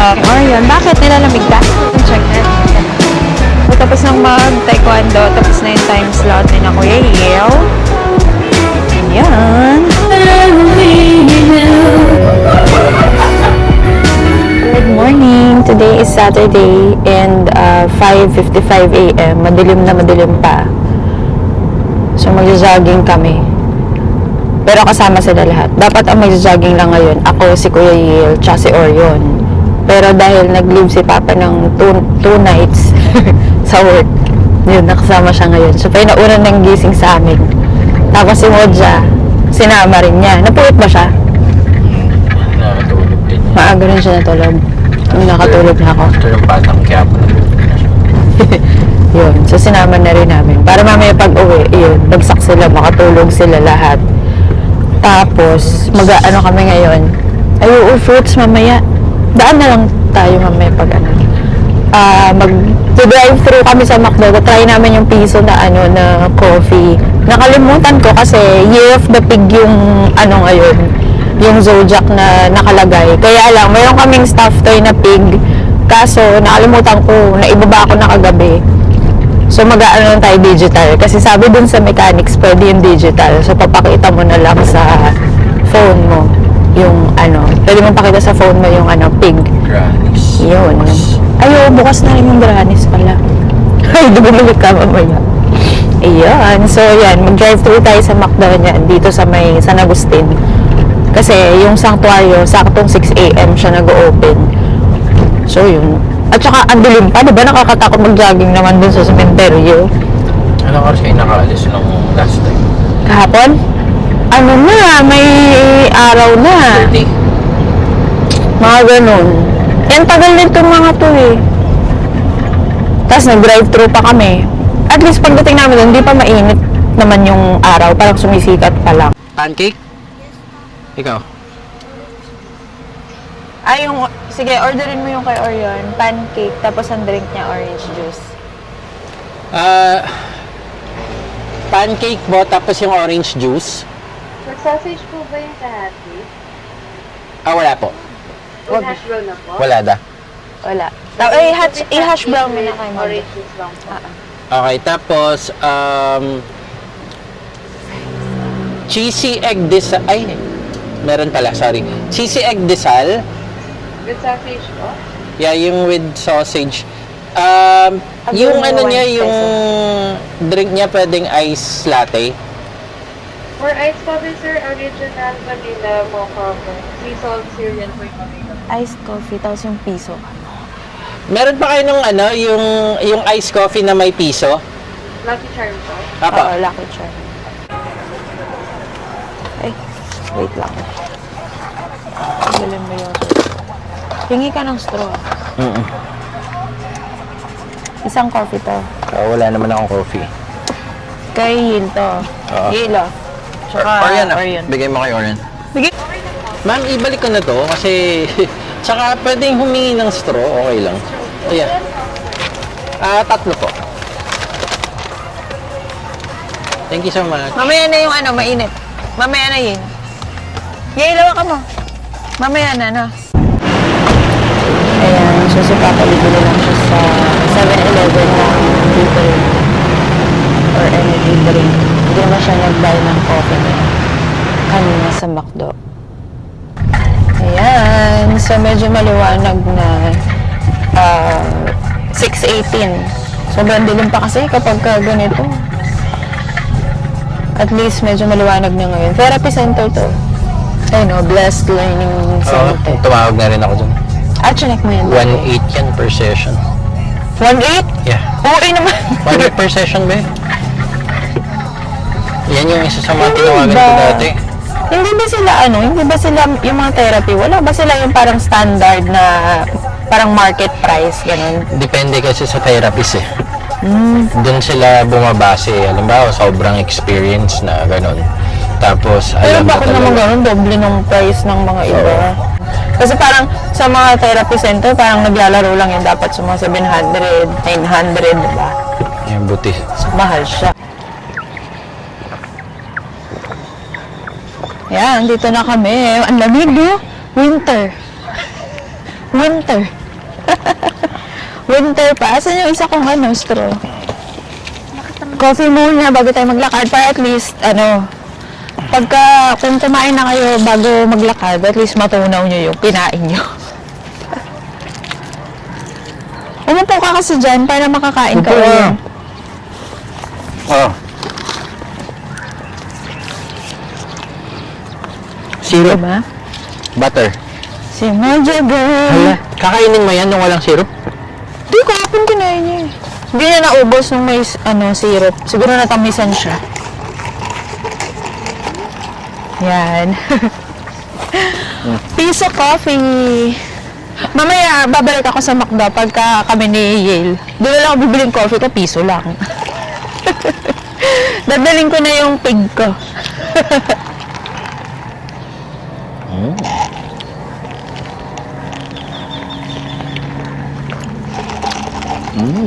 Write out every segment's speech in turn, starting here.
Orion, bakit nilalamig ka? Check natin. So, tapos nang mag-taekwondo, tapos na yung time slot ni na Kuya Yale. Ayan. Good morning! Today is Saturday and 5:55 a.m. Madilim na madilim pa. So, mag-jogging kami. Pero kasama sila lahat. Dapat ang mag-jogging lang ngayon, ako, si Kuya Yale, tsaka si Orion. Pero dahil nag-leave si Papa ng two nights sa work, yun, nakasama siya ngayon. So, pinauna nang gising sa amin. Tapos si Modja, sinama rin niya. Napuyot ba siya? Nakatulog din. Maaga rin siya natulog. Nakatulog na ako. Ito yung batang kaya po. Yun. So, sinama na rin namin. Para mamaya pag-uwi, yun, bagsak sila, makatulog sila lahat. Tapos, mag-ano kami ngayon. Ay, fruits mamaya. Daan na lang tayo mamaya pag ano. Mag-drive-thru kami sa McDo. Try namin yung piso na ano, na coffee. Nakalimutan ko kasi Year of the Pig yung ano ngayon. Yung Zodiac na nakalagay. Kaya lang, mayroon kaming stuffed toy na pig. Kaso, nakalimutan ko, naibaba ako na kagabi. So, mag-aano lang tayo digital. Kasi sabi dun sa mechanics, pwede yung digital. So, papakita mo na lang sa phone mo yung ano. Pwede mo pakita sa phone mo yung ano, pig. Grannies. Yun. Ayo, bukas na rin yung Grannies pala. Ay, di bumalik ka mamaya. Ayan. So, yan. Mag-drive-thru tayo sa McDo yan. Dito sa may San Agustin. Kasi yung sanctuaryo, saktong 6 a.m. siya nag-open. So, yun. At saka, ang dilim pa. Diba nakakatakot mag-jogging naman dun sa cementerio? Anong oras kayo nakaalis nung last time? Kahapon? Ano na, may araw na. 30? Mga ganun. Yan, tagal nito mga to eh. Tapos nag-drive-thru pa kami. At least pagdating namin doon, hindi pa mainit naman yung araw. Parang sumisikat pa lang. Pancake? Ikaw? Ay, yung... Sige, orderin mo yung kay Orion. Pancake, tapos ang drink niya, orange juice. Pancake po, tapos yung orange juice. Mag-sausage po ba yung kahati? Wala po. Or hash brown na po? Wala da. Wala. I-hash brown mo na kay Mom. Orange juice lang po. Okay, tapos, cheesy egg desal. Ay, meron pala, sorry. Cheesy egg desal. With sausage po? Yeah, yung with sausage. Yung mo, ano niya, 1 yung peso. drink niya pwedeng ice latte. For ice coffee, sir, original vanilla mocha po. Sea salt cereal po yung available. Iced coffee, tapos yung piso. Meron pa kayo nung ano, yung iced coffee na may piso? Lucky Charm po. Apa? Oo, Lucky Charm. Ay, wait lang. Galing mo yun. Hingi ka ng straw. Isang coffee to. Wala naman akong coffee. Kay Yil to. Oo. Yil, oh. Tsaka Orion, Orion. bigay mo kay Orion. Bigay. Ma'am, ibalik ko na to kasi tsaka pwedeng humingi ng straw, okay lang. Ayan. 3 po. Thank you so much. Mamaya na yung ano, mainit. Mamaya na yun. Yil, lawa ka mo. Mamaya na, no? Ayan, so si Papa bibili lang siya sa 7-Eleven ng libre or energy drink. Hindi naman siya nag-buy ng coffee niya kanina sa McDo. Ayan, so medyo maliwanag na 6:18. Sobrang dilim pa kasi kapag ganito. At least medyo maliwanag na ngayon. Therapy center to. Ay no, Blessed Learning Center. Tumawag na rin ako dun. Chinek mo yan. 1.8 yan per session. 1.8? Yeah. Okay naman. 1.8 per session ba? Yan yung isa sa mga Hindi tinawagan ba? ko dati. Hindi ba sila hindi ba sila yung mga therapy, wala ba sila yung parang standard na parang market price, ganun? Depende kasi sa therapist eh. Doon sila bumabase. Halimbawa, sobrang experience na ganun. Tapos, Pero alam na bakit naman talaga. ganun, doble ng price ng mga iba? Kasi parang sa mga therapy center, parang naglalaro lang yun dapat sa mga 700, 900, diba? Yung buti. So, mahal siya. Yan, dito na kami. Ang lamig, no? Winter. Winter. Winter pa. Asan yung isa kong straw? Coffee muna bago tayo maglakad para at least, kung kumain na kayo bago maglakad, at least matunaw nyo yung kinain nyo. Umupo ka kasi dyan para makakain ka. Upo na. Syrup. Diba? Butter. Si Mojo Hala, Girl. kakainin mo yan nung walang syrup? Di ko, kapon kinain niya eh. Hindi na naubos nung may syrup. Siguro natamisan siya. Yan. Piso coffee. Mamaya, babalik ako sa McDo pagka kami ni Yale. Doon na lang ako bibiling coffee ko, piso lang. Dadaling ko na yung pig ko.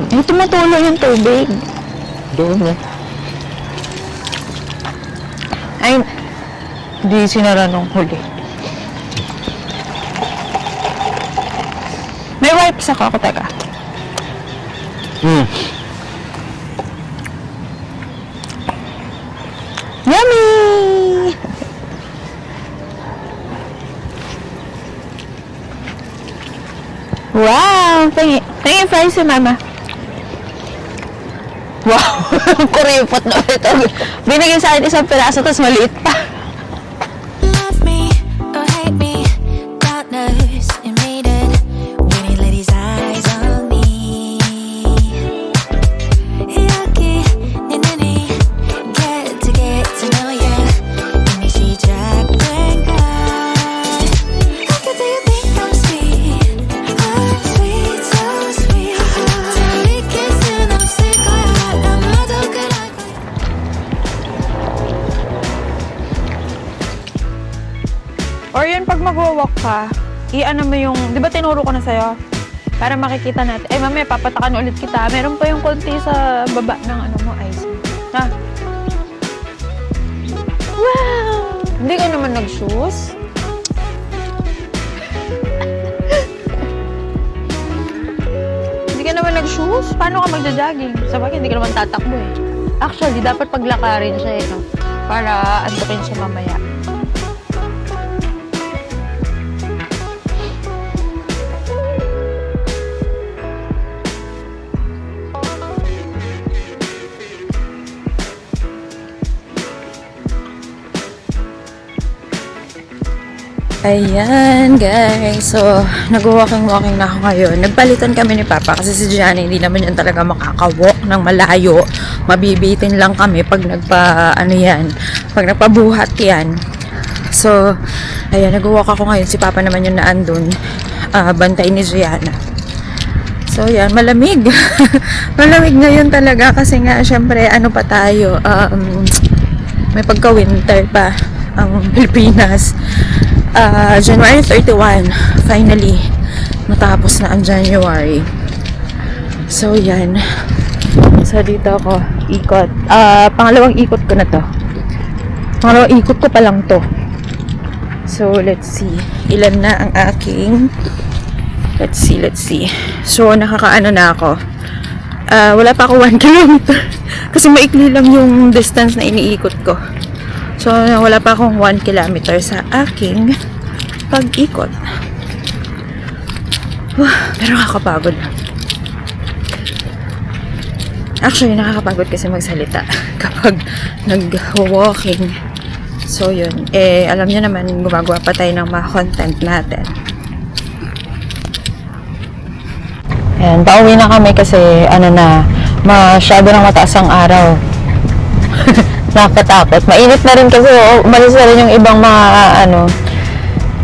Ay, tumutulo yung tubig. Doon eh. Ay, hindi sinara nung huli. May wipes ako, teka. Yummy! Wow! Tingin fries si Mama. Wow! Kuripot na ito. Binigay sa akin isang piraso, tapos maliit pa. Love me or hate me, God knows you made it when he let his eyes on me. Yucky, ninini, get to know ya. Let me see Jack and God. How could you think I'm sweet? I'm sweet, so sweet. Till we kiss and I'm sick of it. I'm not okay like. Or yun, pag magwa-walk ka, i-ano mo yung, di ba tinuro ko na sa'yo? Para makikita natin. Eh, mamaya, papatakan ulit kita. Meron pa yung konti sa baba ng ice. Ha? Wow! Hindi ka naman nag-shoes? Hindi ka naman nag-shoes? Paano ka magja-jogging? Sabagay, hindi ka naman tatakbo eh. Actually, dapat paglakarin siya eh, no? Para antukin siya mamaya. Ayan, guys. So, nag-walking-walking na ako ngayon. Nagpalitan kami ni Papa kasi si Gianni hindi naman yan talaga makaka-walk ng malayo. Mabibitin lang kami pag pag nagpabuhat yan. So, ayan, nag-walk ako ngayon. Si Papa naman yung naandun. Bantay ni Gianna. So, yan, malamig. Malamig ngayon talaga kasi nga, syempre, pa tayo, may pagka-winter pa ang Pilipinas. January 31, finally, natapos na ang January. So, yan. So, dito ako, ikot. Pangalawang ikot ko na to. Pangalawang ikot ko pa lang to. So, let's see. Ilan na ang aking... Let's see. So, nakakaano na ako. Wala pa ako 1 kilometer. Kasi maikli lang yung distance na iniikot ko. So, wala pa akong 1 kilometer sa aking pag-ikot. Pero nakakapagod. Actually, nakakapagod kasi magsalita kapag nag-walking. So, yun. Alam nyo naman, gumagawa pa tayo ng mga content natin. Ayan, pauwi na kami kasi, masyado nang mataas ang araw. Nakakatakot. Mainit na rin kasi, umalis na rin yung ibang mga,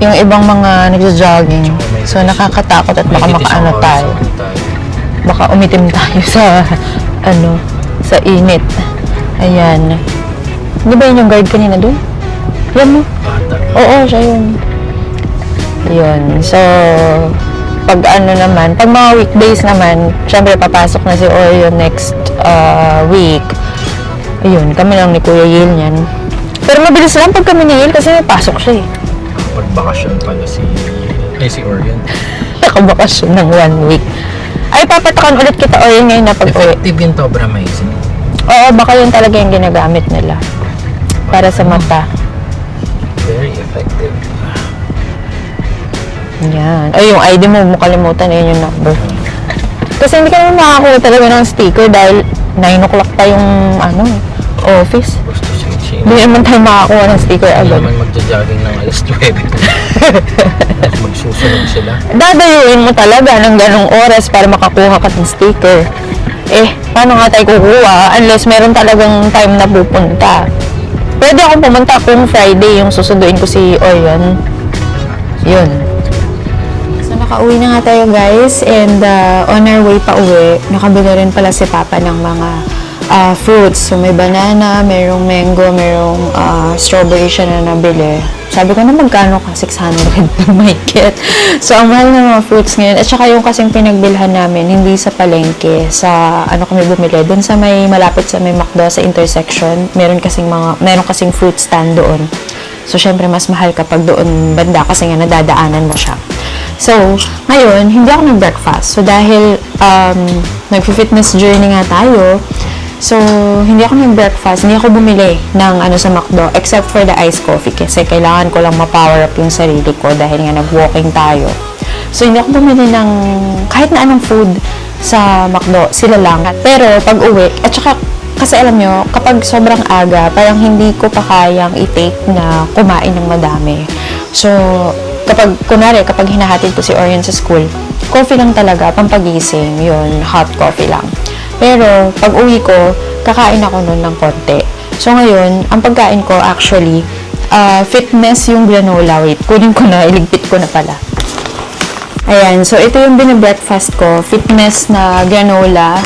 yung ibang mga nagja-jogging. So, nakakatakot at baka tayo. Baka umitim tayo sa, sa init. Ayan. Di ba yun yung guard kanina dun? Yan mo? Oo, siya yun. Yun. So, pag pag mga weekdays naman, syempre papasok na si Oreo next week. Ayun, kami lang ni Kuya Yale niyan. Pero mabilis lang pag kami ni Yale kasi may pasok siya eh. Pag-bakasyon pala si Orion. nakabakasyon ng 1 week. Ay, papatakan ulit kita o yun ngayon na pag-uwi. Effective yung Tobramycin. Oo, baka yun talaga yung ginagamit nila. Para sa mata. Very effective. Yan. Ay, yung ID mo, makalimutan na yun yung number. Kasi hindi ka naman makakuha talaga ng sticker dahil 9 o'clock pa yung office. Gusto siya. Hindi naman tayo makakuha ng sticker Hindi agad. naman magja-jogging ng alas 9. Magsusunod sila. Dadayuin mo talaga ng ganong oras para makakuha ka ng sticker. Paano nga tayo kukuha unless meron talagang time na pupunta? Pwede akong pumunta kung Friday yung susunduin ko si Orion. Yun. So, nakauwi na nga tayo guys and on our way pa uwi, nakabili rin pala si Papa ng mga fruits. So, may banana, merong mango, merong strawberry siya na nabili. Sabi ko na magkano ka? 600 my kit. So, ang mahal ng mga fruits ngayon. At saka yung kasing pinagbilhan namin, hindi sa palengke, sa kami bumili. Doon sa may malapit sa may McDo sa intersection, meron kasing fruit stand doon. So, syempre, mas mahal kapag doon banda kasi nga nadadaanan mo siya. So, ngayon, hindi ako nag-breakfast. So, dahil nag-fitness journey nga tayo, so, hindi ako nag-breakfast, hindi ako bumili ng sa McDo, except for the iced coffee kasi kailangan ko lang ma-power up yung sarili ko dahil nga nag-walking tayo. So, hindi ako bumili ng kahit na anong food sa McDo, sila lang. Pero, pag uwi, at saka, kasi alam nyo, kapag sobrang aga, parang hindi ko pa kayang i-take na kumain ng madami. So, kapag hinahatid ko si Orion sa school, coffee lang talaga, pampagising, yun, hot coffee lang. Pero, pag uwi ko, kakain ako nun ng konti. So, ngayon, ang pagkain ko, actually, fitness yung granola. Wait, kunin ko na, iligpit ko na pala. Ayan, so ito yung binibreakfast ko, fitness na granola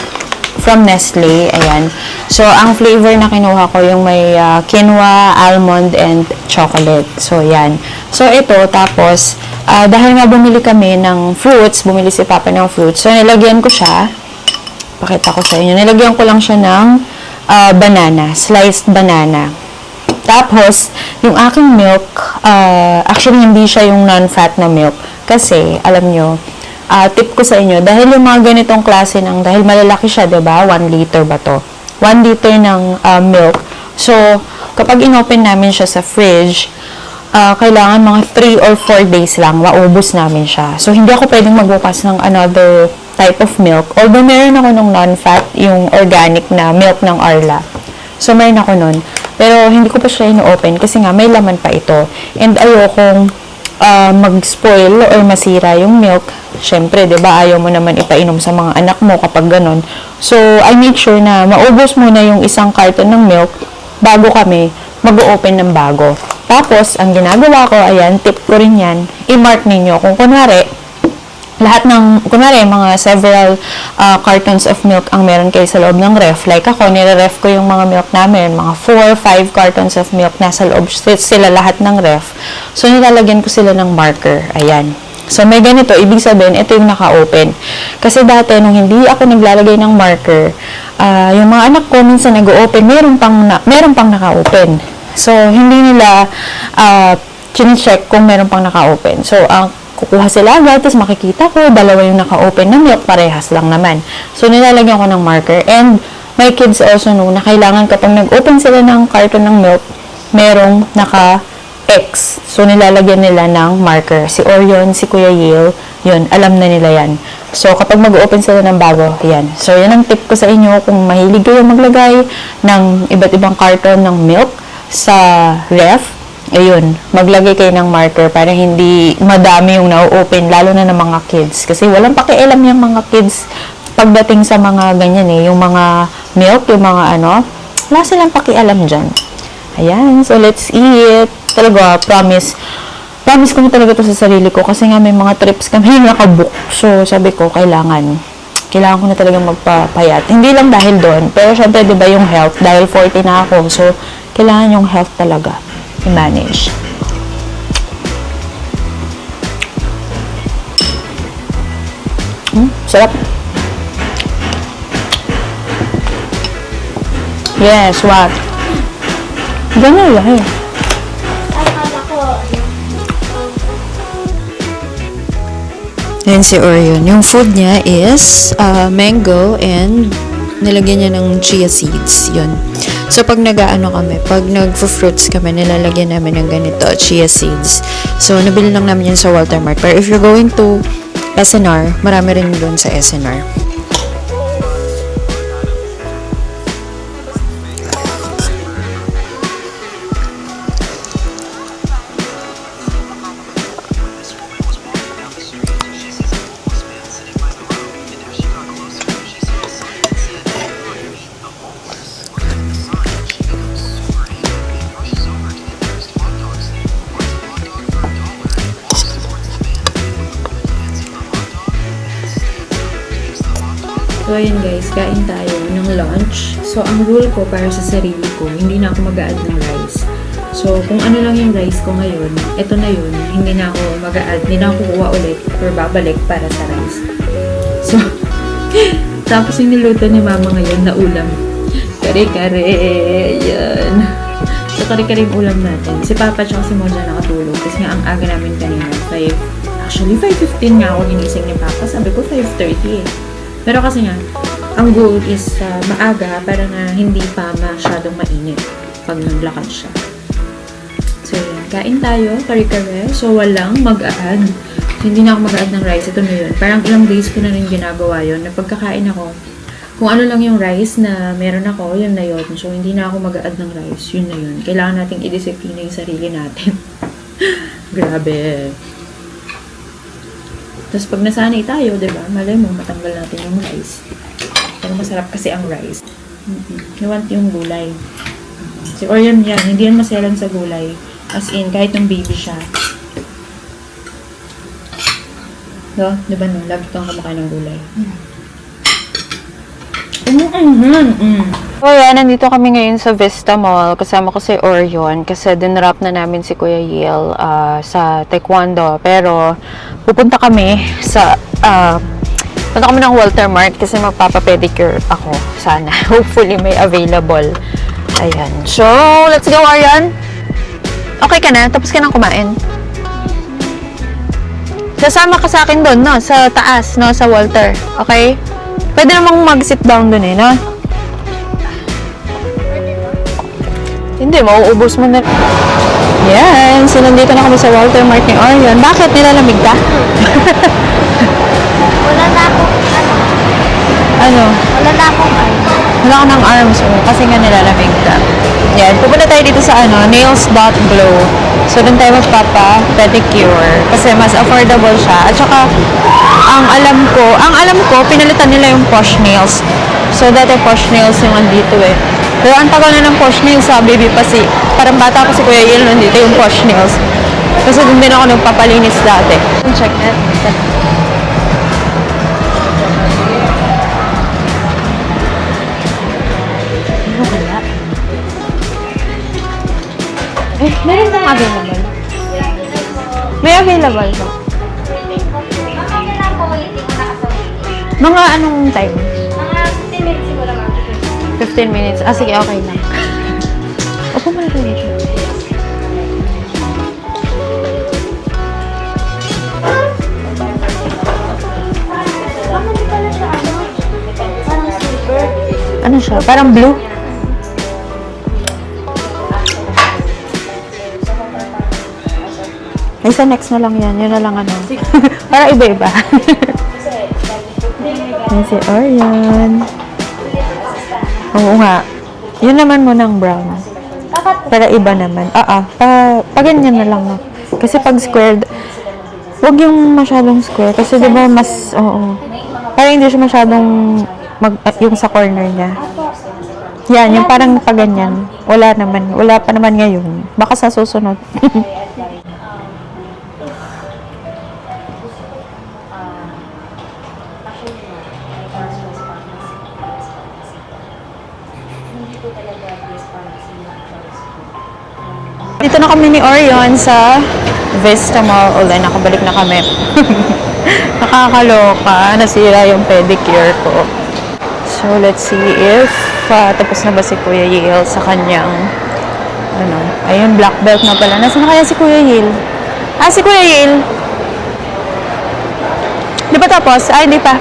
from Nestle. Ayan. So, ang flavor na kinuha ko, yung may quinoa, almond, and chocolate. So, yan. So, ito, tapos, dahil nga bumili kami ng fruits, bumili si Papa ng fruits, so, nilagyan ko siya. Pakita ko sa inyo. Nilagyan ko lang siya ng banana, sliced banana. Tapos, yung aking milk, actually hindi siya yung non-fat na milk. Kasi, alam nyo, tip ko sa inyo, dahil yung mga ganitong klase dahil malalaki siya, diba? 1 liter ba to? 1 liter ng milk. So, kapag inopen namin siya sa fridge, kailangan mga 3 or 4 days lang, maubos namin siya. So, hindi ako pwedeng magbukas ng another type of milk. Although, meron ako nung non-fat, yung organic na milk ng Arla. So, meron ako nun. Pero, hindi ko pa siya ino-open kasi nga, may laman pa ito. And ayokong mag-spoil or masira yung milk. Siyempre, diba, ayaw mo naman ipainom sa mga anak mo kapag ganun. So, I make sure na maubos muna yung isang carton ng milk bago kami mag-open ng bago. Tapos, ang ginagawa ko, ayan, tip ko rin yan, i-mark ninyo. Kung kunwari, mga several cartons of milk ang meron kayo sa loob ng ref. Like ako, nire-ref ko yung mga milk namin. Mga 4-5 cartons of milk nasa loob sila lahat ng ref. So, nilalagyan ko sila ng marker. Ayan. So, may ganito. Ibig sabihin, ito yung naka-open. Kasi dati, nung hindi ako naglalagay ng marker, yung mga anak ko minsan nag-open, meron pang naka-open. So, hindi nila chine-check kung meron pang naka-open. So, kukuha sila agad, tapos makikita ko, dalawa yung naka-open na milk, parehas lang naman. So, nilalagyan ko ng marker. And, my kids also know na kailangan kapag nag-open sila ng carton ng milk, merong naka-X. So, nilalagyan nila ng marker. Si Orion, si Kuya Yale, yun, alam na nila yan. So, kapag mag-open sila ng bago, yan. So, yan ang tip ko sa inyo kung mahilig kayo maglagay ng iba't ibang carton ng milk sa ref. Ayun, maglagay kayo ng marker para hindi madami yung na-open, lalo na ng mga kids. Kasi walang pakialam yung mga kids pagdating sa mga ganyan yung mga milk, yung mga wala silang pakialam dyan. Ayan, so let's eat. Talaga, promise ko na talaga to sa sarili ko kasi nga may mga trips kami nakabook. So, sabi ko, kailangan ko na talaga magpapayat. Hindi lang dahil doon, pero syempre, di ba yung health, dahil 40 na ako, so, kailangan yung health talaga i-manage. Sarap. Yes, what? Ganun lang eh. Ayan si Orion. Yung food niya is mango and nilagyan niya ng chia seeds. Yun. So, pag nag-ano kami, pag nag-fruits kami, nilalagyan namin ng ganito, chia seeds. So, nabili lang namin yun sa Walter Mart. Pero if you're going to SNR, marami rin doon sa SNR. So, ayan guys, kain tayo ng lunch. So, ang rule ko para sa sarili ko, hindi na ako mag-a-add ng rice. So, kung ano lang yung rice ko ngayon, eto na yun, hindi na ako mag-a-add, hindi na ako kukuha ulit or babalik para sa rice. So, tapos yung niluto ni mama ngayon na ulam. Kare-kare, yan. So, kare-kare yung ulam natin. Si Papa tsaka si Moja nakatulog. Kasi nga, ang aga namin kanina, 5:15 nga ako ginising ni Papa. Sabi ko, 5:30 eh. Pero kasi nga, ang goal is maaga para na hindi pa masyadong mainit pag naglakad siya. So, yun. Kain tayo, kare-kare. So, walang mag-a-add. So, hindi na ako mag-a-add ng rice. Ito na yun. Parang ilang days ko na rin ginagawa yun. Na pagkakain ako, kung ano lang yung rice na meron ako, yun na yun. So, hindi na ako mag-a-add ng rice. Yun na yun. Kailangan nating i-disiplina yung sarili natin. Grabe. Tapos pag nasanay tayo, diba? Malay mo, matanggal natin yung rice. Pero masarap kasi ang rice. You want yung gulay. Si Orion yan, hindi yan maselan sa gulay. As in, kahit yung baby siya. No? Diba no? Lagi kang kumakain ng gulay. So, yan. Nandito kami ngayon sa Vista Mall. Kasama ko si Orion kasi dinrap na namin si Kuya Yale sa Taekwondo. Pero, pupunta kami sa punta kami ng Walter Mart kasi magpapa-pedicure ako. Sana. Hopefully, may available. Ayan. So, let's go, Orion. Okay ka na? Tapos ka nang kumain? Sasama ka sa akin doon, no? Sa taas, no? Sa Walter. Okay? Pwede namang mag-sit down doon eh, no? Hindi, mauubos mo na. Yan. So, nandito na kami sa Walter Mart ni Orion. Bakit? Nilalamig ka? Wala na akong Ano? wala na akong Wala ka ng arms, oh, kasi nga nilalamig ka. Yan. Pupunta tayo dito sa nails.glow. So, doon tayo magpapa-pedicure. Kasi mas affordable siya. At saka, ang alam ko, pinalitan nila yung posh nails. So, dati posh nails yung andito eh. Pero ang tagal na ng posh nails sa Baby Pasi. Parang bata ko si Kuya Yil, nandito yung posh nails. Kasi doon din ako nagpapalinis dati. Check that. Ano kaya? Meron bang available? May available ba? Okay lang po, hindi ko nakasawin. Mga anong time? Mga 15 minutes siguro lang. 15 minutes. Ah, sige, okay lang. Opo muna tayo dito. Ano siya? Parang blue? Ay, sa next na lang yan. Yun na lang ano. Para iba-iba. Yan si Orion. Oo nga. Yun naman mo ng brown. Para iba naman. Pa ganyan na lang. Kasi pag squared, huwag yung masyadong square. Kasi diba mas, para hindi siya masyadong yung sa corner niya. Yan, yung parang pa ganyan. Wala naman. Wala pa naman ngayon. Baka sa susunod. Dito na kami ni Orion sa Vista Mall. Ulan, nakabalik na kami. Nakakaloka. Nasira yung pedicure ko. So, let's see if tapos na ba si Kuya Yale sa kanyang ayun, black belt na pala. Nasaan na kaya si Kuya Yale? Si Kuya Yale. Di ba tapos? Ay, hindi pa.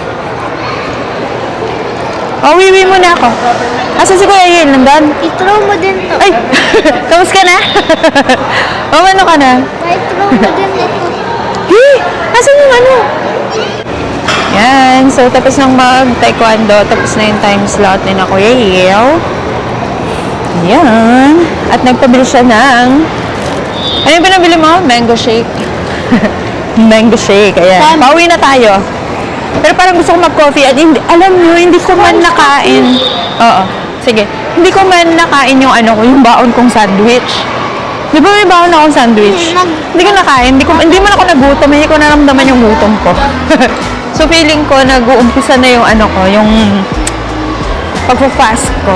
Uwi muna ako. Asan si Kuya Yil? Nandun? I-throw mo din to. Ay! Tapos ka na? Ano ka na? I-throw mo din ito. Hey! Asan yung ano? Yan. So, tapos nang mag-taekwondo. Tapos na yung time slot ni na Kuya Yil. Yan. At nagpabili siya ng... Ano yung pinabili mo? Mango shake. Mango shake. Ayan. Pauwi na tayo. Pero parang gusto ko mag-coffee at hindi, alam nyo, hindi ko man nakain. Oo. Sige. Hindi ko man nakain yung ano ko, yung baon kong sandwich. Di ba may baon akong sandwich? Hindi ko nakain. Hindi man ako nagutom. Hindi ko naramdaman yung gutom ko. So feeling ko nag-uumpisa na yung ano ko, yung pagpa-fast ko.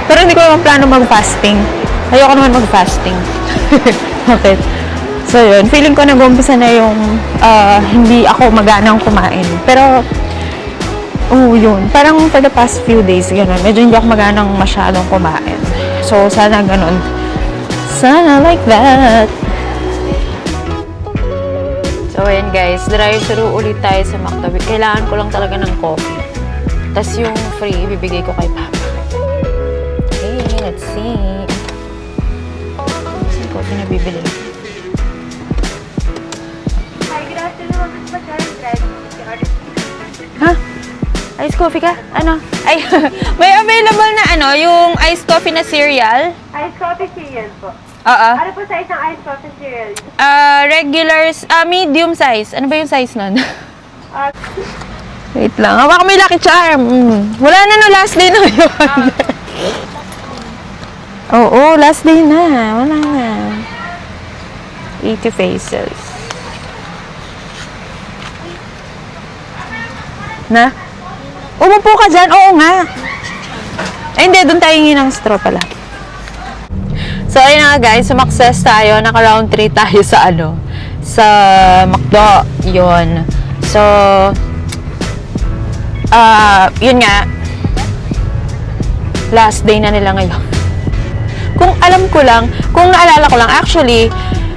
Pero hindi ko naman plano mag-fasting. Ayoko naman mag-fasting. Okay. So yun, feeling ko nag-uumpisa na yung hindi ako maganang kumain. Pero, yun. Parang for the past few days, gano'n. Medyo hindi ako maganang masyadong kumain. So, sana gano'n. Sana like that. So, ayan guys. Drive-thru ulit tayo sa McDo. Kailangan ko lang talaga ng coffee. Tapos yung free, ibibigay ko kay Papa. Okay, let's see. Saan ko pinabibili? Ha? Iced coffee ka? Ano? Ay, may available na ano, yung iced coffee na cereal. Iced coffee cereal po. Oo. Ano po size ng iced coffee cereal? Regular, medium size. Ano ba yung size nun? Ah, Wait lang. Baka may Lucky Charm. Wala na no, last day na yun. Oo, last day na. Wala na. 80 pesos. Na? Umupo ka dyan? Oo nga. Ay, hindi. Doon tayo hingin ng straw pala. So, ayun na nga guys. Sumakses tayo. Naka-round 3 tayo sa ano. Sa McDo. Yun. So, yun nga. Last day na nila ngayon. Kung alam ko lang, kung naalala ko lang, actually,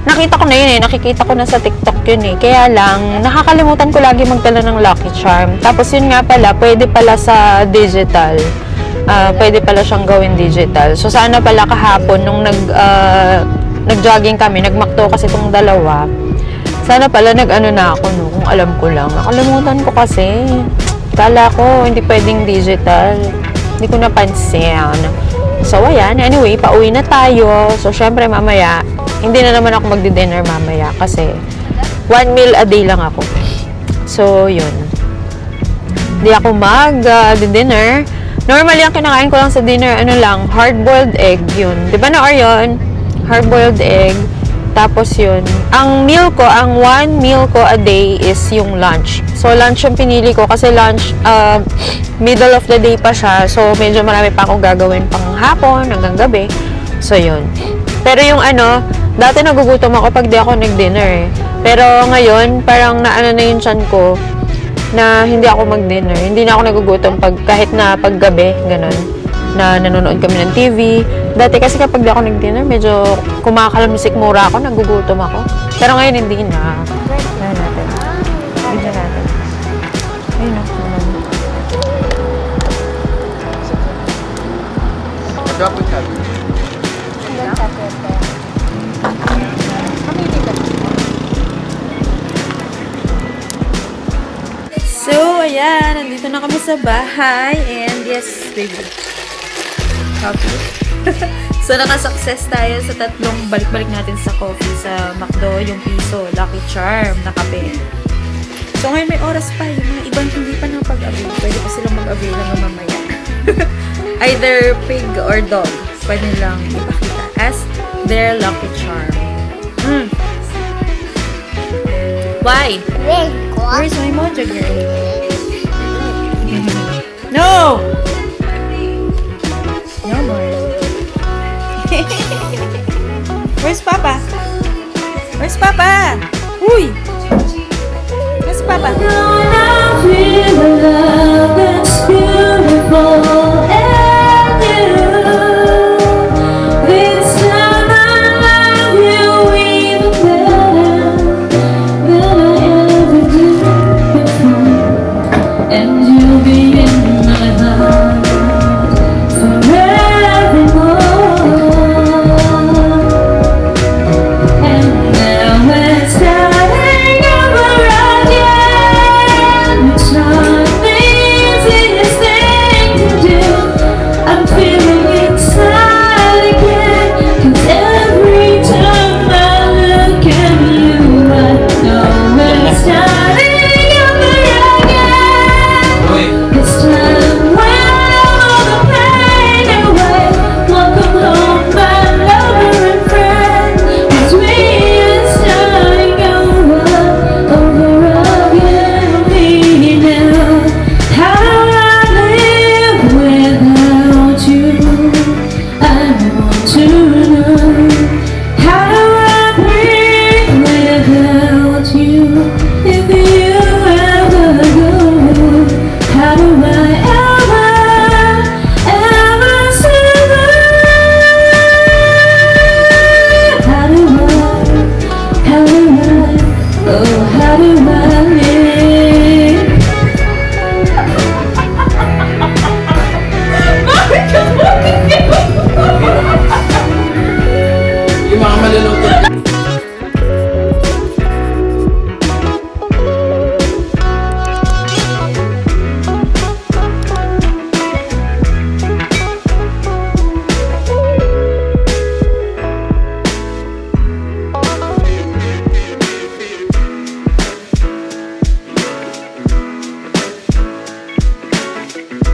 nakita ko na yun eh. Nakikita ko na sa TikTok yun eh. Kaya lang, nakakalimutan ko lagi magdala ng Lucky Charm. Tapos yun nga pala, pwede pala sa digital. Pwede pala siyang gawin digital. So sana pala kahapon, nung nag-jogging kami, nag-McDo kasi itong dalawa. Sana pala nag-ano na ako, no? Kung alam ko lang. Nakalimutan ko kasi. Kala ko, hindi pwedeng digital. Hindi ko napansin. So, ayan. Anyway, pauwi na tayo. So, syempre, mamaya, hindi na naman ako magdi-dinner mamaya kasi 1 meal a day lang ako. So, yun. Hindi ako mag-dinner. Normally, ang kinakain ko lang sa dinner, ano lang, hard-boiled egg, yun. Di ba na, yun? Hard-boiled egg. Tapos yun. Ang meal ko, ang 1 meal ko a day is yung lunch. So, lunch yung pinili ko kasi lunch, middle of the day pa siya. So, medyo marami pa akong gagawin pang hapon, hanggang gabi. So, yun. Pero yung ano, dati nagugutom ako pag di ako nag-dinner eh. Pero ngayon, parang naano na yung tiyan ko na hindi ako mag-dinner. Hindi na ako nagugutom kahit na paggabi, ganun. Na nanonood kami ng TV. Dati kasi kapag di ako nag-dinner, medyo kumakalamsik mura ako, nagugutom ako. Pero ngayon hindi na. Ayan natin. Video natin. Ayun na. Drop with that. So, ayan. Nandito na kami sa bahay. And yes, baby. Coffee. So, nakasuccess tayo sa tatlong balik-balik natin sa coffee sa McDo. Yung piso, Lucky Charm, na kape. So, ngayon may oras pa. Yung mga ibang hindi pa nakapag-avail. Pwede pa silang mag-avail lang mamaya. Either pig or dog. Pwede nilang ipakita as their Lucky Charm. Why? Where's my mojo girl? No! No more. Where's Papa? Where's Papa? Uy! Where's Papa?